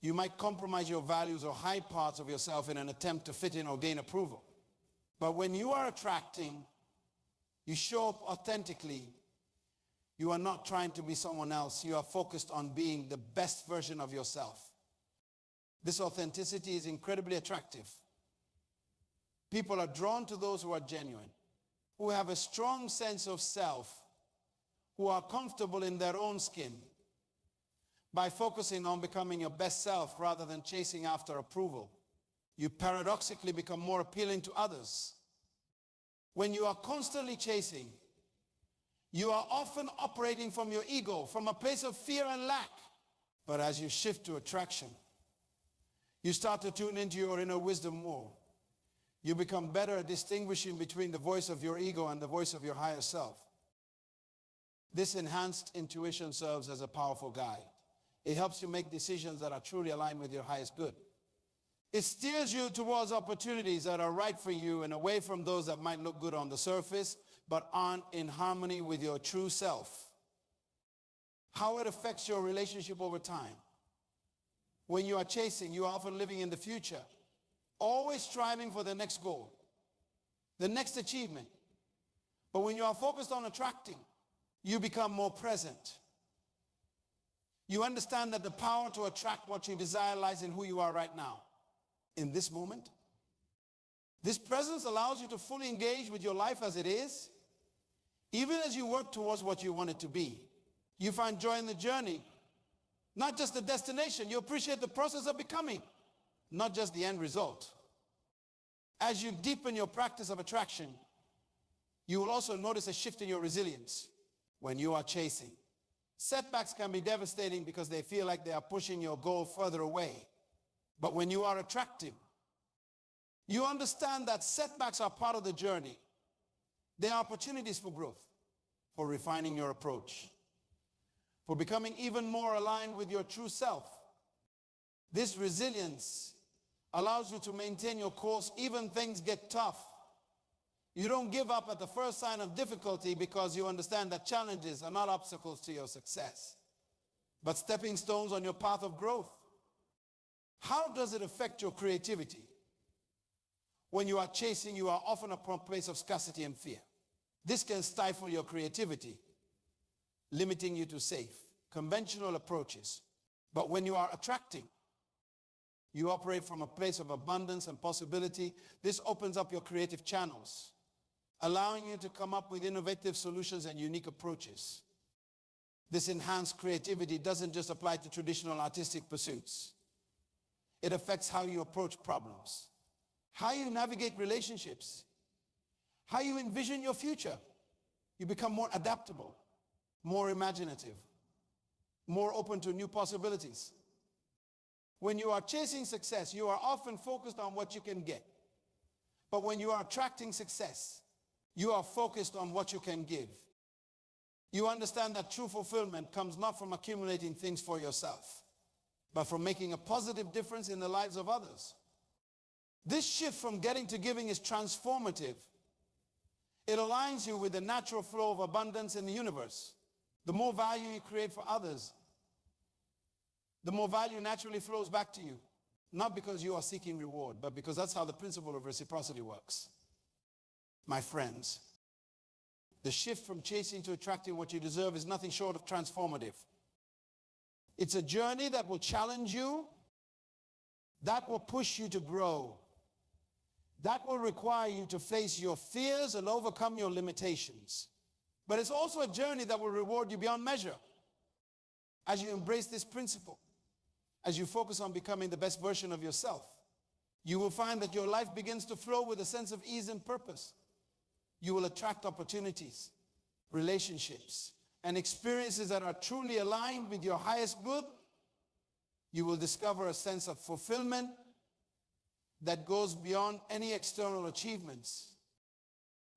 You might compromise your values or hide parts of yourself in an attempt to fit in or gain approval. But when you are attracting, you show up authentically. You are not trying to be someone else. You are focused on being the best version of yourself. This authenticity is incredibly attractive. People are drawn to those who are genuine, who have a strong sense of self, who are comfortable in their own skin. By focusing on becoming your best self rather than chasing after approval, you paradoxically become more appealing to others. When you are constantly chasing, you are often operating from your ego, from a place of fear and lack. But as you shift to attraction, you start to tune into your inner wisdom more. You become better at distinguishing between the voice of your ego and the voice of your higher self. This enhanced intuition serves as a powerful guide. It helps you make decisions that are truly aligned with your highest good. It steers you towards opportunities that are right for you and away from those that might look good on the surface but aren't in harmony with your true self. How it affects your relationship over time. When you are chasing, you are often living in the future, always striving for the next goal, the next achievement. But when you are focused on attracting, you become more present. You understand that the power to attract what you desire lies in who you are right now, in this moment. This presence allows you to fully engage with your life as it is, even as you work towards what you want it to be. You find joy in the journey, not just the destination. You appreciate the process of becoming, not just the end result. As you deepen your practice of attraction, you will also notice a shift in your resilience. When you are chasing, setbacks can be devastating because they feel like they are pushing your goal further away. But when you are attractive, you understand that setbacks are part of the journey. They are opportunities for growth, for refining your approach, for becoming even more aligned with your true self. This resilience allows you to maintain your course even things get tough. You don't give up at the first sign of difficulty because you understand that challenges are not obstacles to your success, but stepping stones on your path of growth. How does it affect your creativity? When you are chasing, you are often a place of scarcity and fear. This can stifle your creativity, limiting you to safe, conventional approaches. But when you are attracting, you operate from a place of abundance and possibility. This opens up your creative channels, allowing you to come up with innovative solutions and unique approaches. This enhanced creativity doesn't just apply to traditional artistic pursuits. It affects how you approach problems, how you navigate relationships, how you envision your future. You become more adaptable, more imaginative, more open to new possibilities. When you are chasing success, you are often focused on what you can get. But when you are attracting success, you are focused on what you can give. You understand that true fulfillment comes not from accumulating things for yourself, but from making a positive difference in the lives of others. This shift from getting to giving is transformative. It aligns you with the natural flow of abundance in the universe. The more value you create for others, the more value naturally flows back to you. Not because you are seeking reward, but because that's how the principle of reciprocity works. My friends, the shift from chasing to attracting what you deserve is nothing short of transformative. It's a journey that will challenge you, that will push you to grow, that will require you to face your fears and overcome your limitations. But it's also a journey that will reward you beyond measure as you embrace this principle. As you focus on becoming the best version of yourself, you will find that your life begins to flow with a sense of ease and purpose. You will attract opportunities, relationships, and experiences that are truly aligned with your highest good. You will discover a sense of fulfillment that goes beyond any external achievements.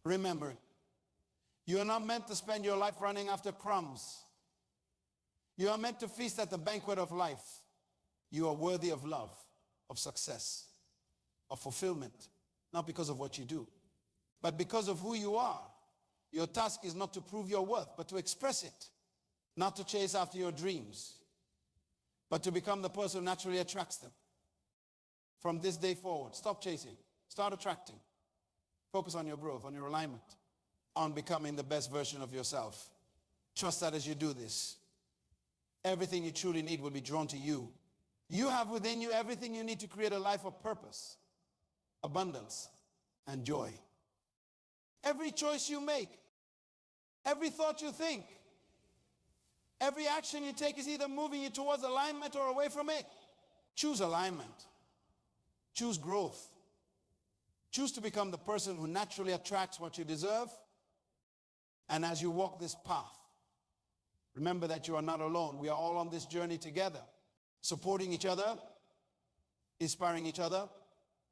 Remember, you are not meant to spend your life running after crumbs. You are meant to feast at the banquet of life. You are worthy of love, of success, of fulfillment, not because of what you do, but because of who you are. Your task is not to prove your worth, but to express it, not to chase after your dreams, but to become the person who naturally attracts them. From this day forward, stop chasing, start attracting. Focus on your growth, on your alignment, on becoming the best version of yourself. Trust that as you do this, everything you truly need will be drawn to you. You have within you everything you need to create a life of purpose, abundance, and joy. Every choice you make, every thought you think, every action you take is either moving you towards alignment or away from it. Choose alignment. Choose growth. Choose to become the person who naturally attracts what you deserve. And as you walk this path, remember that you are not alone. We are all on this journey together, supporting each other, inspiring each other,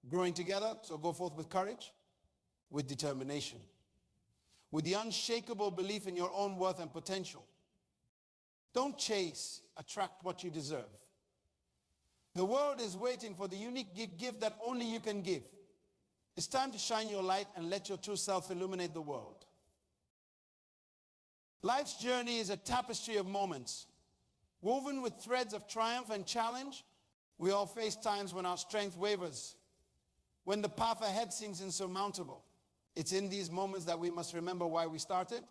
growing together. So go forth with courage, with determination, with the unshakable belief in your own worth and potential. Don't chase, attract what you deserve. The world is waiting for the unique gift that only you can give. It's time to shine your light and let your true self illuminate the world. Life's journey is a tapestry of moments, woven with threads of triumph and challenge. We all face times when our strength wavers, when the path ahead seems insurmountable. It's in these moments that we must remember why we started.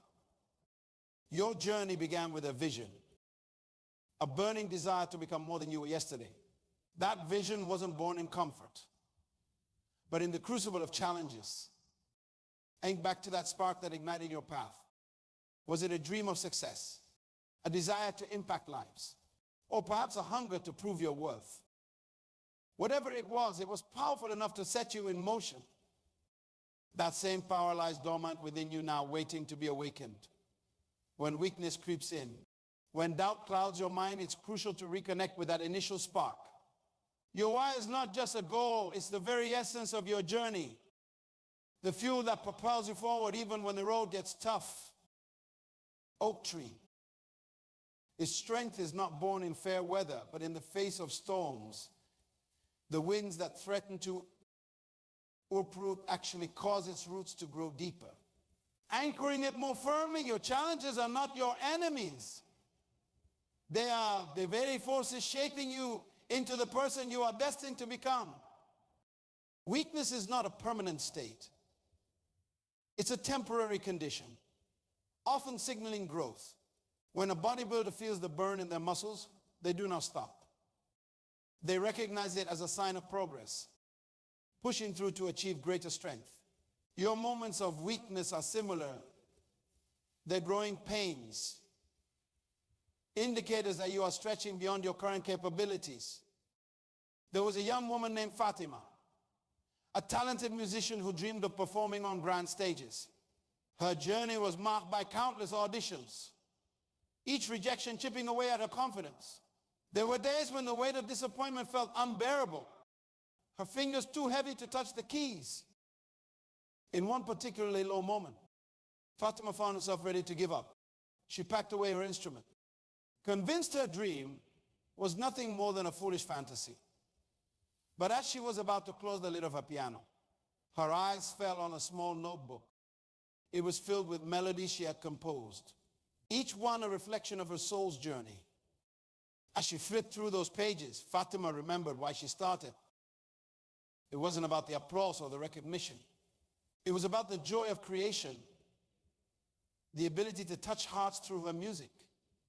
Your journey began with a vision, a burning desire to become more than you were yesterday. That vision wasn't born in comfort, but in the crucible of challenges. Think back to that spark that ignited your path. Was it a dream of success, a desire to impact lives, or perhaps a hunger to prove your worth? Whatever it was powerful enough to set you in motion. That same power lies dormant within you now, waiting to be awakened. When weakness creeps in, when doubt clouds your mind, it's crucial to reconnect with that initial spark. Your why is not just a goal, it's the very essence of your journey. The fuel that propels you forward even when the road gets tough. Oak tree. Its strength is not born in fair weather, but in the face of storms. The winds that threaten to uproot actually cause its roots to grow deeper. Anchoring it more firmly, your challenges are not your enemies. They are the very forces shaping you into the person you are destined to become. Weakness is not a permanent state. It's a temporary condition, often signaling growth. When a bodybuilder feels the burn in their muscles, they do not stop. They recognize it as a sign of progress, pushing through to achieve greater strength. Your moments of weakness are similar. They're growing pains, indicators that you are stretching beyond your current capabilities. There was a young woman named Fatima, a talented musician who dreamed of performing on grand stages. Her journey was marked by countless auditions, each rejection chipping away at her confidence. There were days when the weight of disappointment felt unbearable, her fingers too heavy to touch the keys. In one particularly low moment, Fatima found herself ready to give up. She packed away her instrument, convinced her dream was nothing more than a foolish fantasy. But as she was about to close the lid of her piano, her eyes fell on a small notebook. It was filled with melodies she had composed, each one a reflection of her soul's journey. As she flipped through those pages, Fatima remembered why she started. It wasn't about the applause or the recognition. It was about the joy of creation, the ability to touch hearts through her music.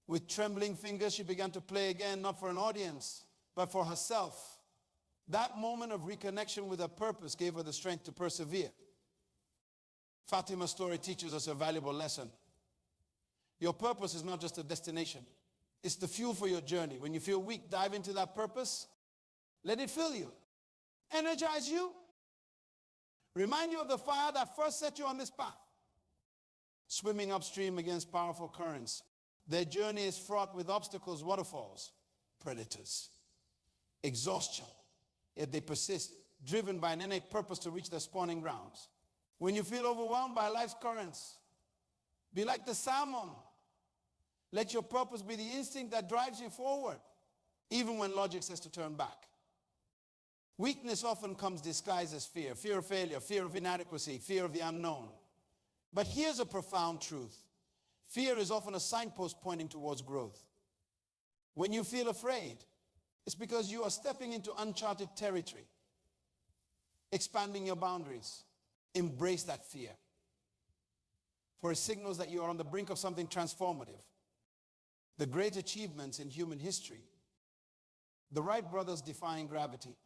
With trembling fingers, she began to play again, not for an audience, but for herself. That moment of reconnection with her purpose gave her the strength to persevere. Fatima's story teaches us a valuable lesson. Your purpose is not just a destination. It's the fuel for your journey. When you feel weak, dive into that purpose. Let it fill you, energize you, remind you of the fire that first set you on this path. Swimming upstream against powerful currents, their journey is fraught with obstacles, waterfalls, predators, exhaustion. Yet they persist, driven by an innate purpose to reach their spawning grounds. When you feel overwhelmed by life's currents, be like the salmon. Let your purpose be the instinct that drives you forward, even when logic says to turn back. Weakness often comes disguised as fear, fear of failure, fear of inadequacy, fear of the unknown. But here's a profound truth. Fear is often a signpost pointing towards growth. When you feel afraid, it's because you are stepping into uncharted territory, expanding your boundaries. Embrace that fear, for it signals that you are on the brink of something transformative. The great achievements in human history, the Wright brothers defying gravity,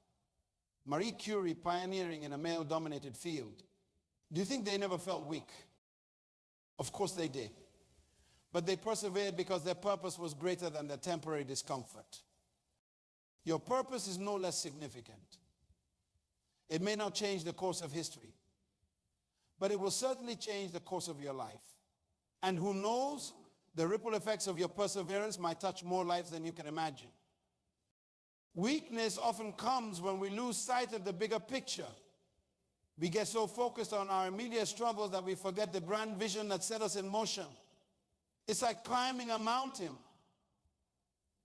Marie Curie pioneering in a male-dominated field. Do you think they never felt weak? Of course they did. But they persevered because their purpose was greater than their temporary discomfort. Your purpose is no less significant. It may not change the course of history, but it will certainly change the course of your life. And who knows, the ripple effects of your perseverance might touch more lives than you can imagine. Weakness often comes when we lose sight of the bigger picture. We get so focused on our immediate struggles that we forget the grand vision that set us in motion. It's like climbing a mountain.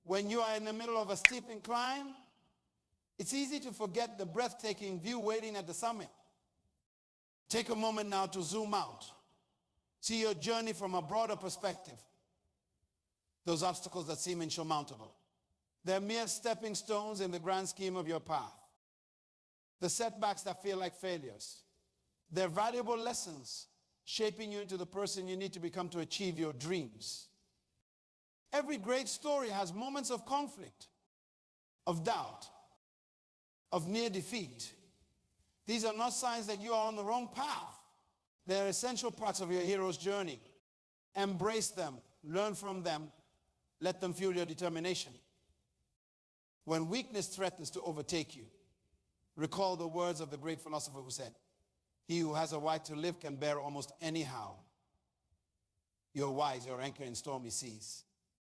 When you are in the middle of a steep incline, it's easy to forget the breathtaking view waiting at the summit. Take a moment now to zoom out. See your journey from a broader perspective. Those obstacles that seem insurmountable, they're mere stepping stones in the grand scheme of your path. The setbacks that feel like failures, they're valuable lessons shaping you into the person you need to become to achieve your dreams. Every great story has moments of conflict, of doubt, of near defeat. These are not signs that you are on the wrong path. They're essential parts of your hero's journey. Embrace them, learn from them, let them fuel your determination. When weakness threatens to overtake you, recall the words of the great philosopher who said, "He who has a why to live can bear almost anyhow. Your why is your anchor in stormy seas.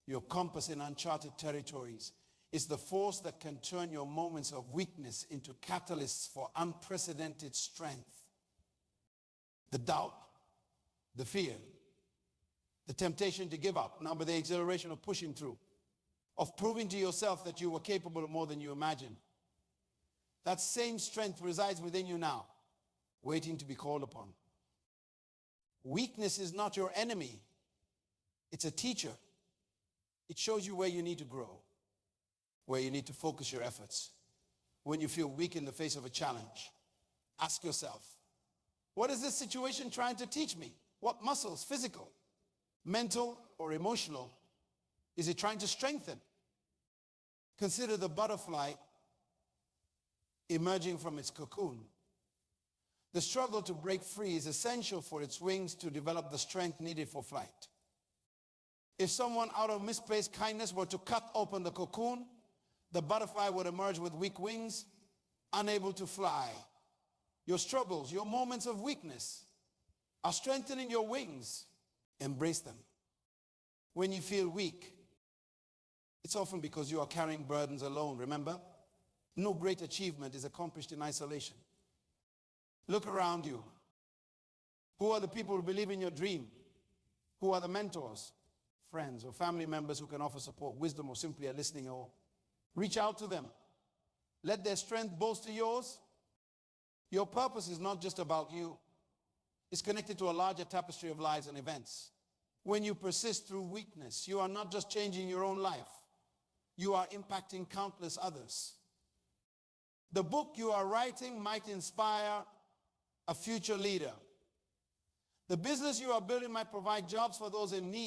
Your compass in uncharted territories is the force that can turn your moments of weakness into catalysts for unprecedented strength." The doubt, the fear, the temptation to give up, now but the exhilaration of pushing through, of proving to yourself that you were capable of more than you imagined. That same strength resides within you now. waiting to be called upon. Weakness is not your enemy. It's a teacher. It shows you where you need to grow, where you need to focus your efforts. When you feel weak in the face of a challenge, ask yourself, what is this situation trying to teach me? What muscles, physical, mental, or emotional, is it trying to strengthen? Consider the butterfly emerging from its cocoon. The struggle to break free is essential for its wings to develop the strength needed for flight. If someone out of misplaced kindness were to cut open the cocoon, the butterfly would emerge with weak wings, unable to fly. Your struggles, your moments of weakness are strengthening your wings. Embrace them. When you feel weak, it's often because you are carrying burdens alone. Remember, no great achievement is accomplished in isolation. Look around you. Who are the people who believe in your dream? Who are the mentors, friends, or family members who can offer support, wisdom, or simply a listening ear? Reach out to them. Let their strength bolster yours. Your purpose is not just about you. It's connected to a larger tapestry of lives and events. When you persist through weakness, you are not just changing your own life. You are impacting countless others. The book you are writing might inspire a future leader. The business you are building might provide jobs for those in need.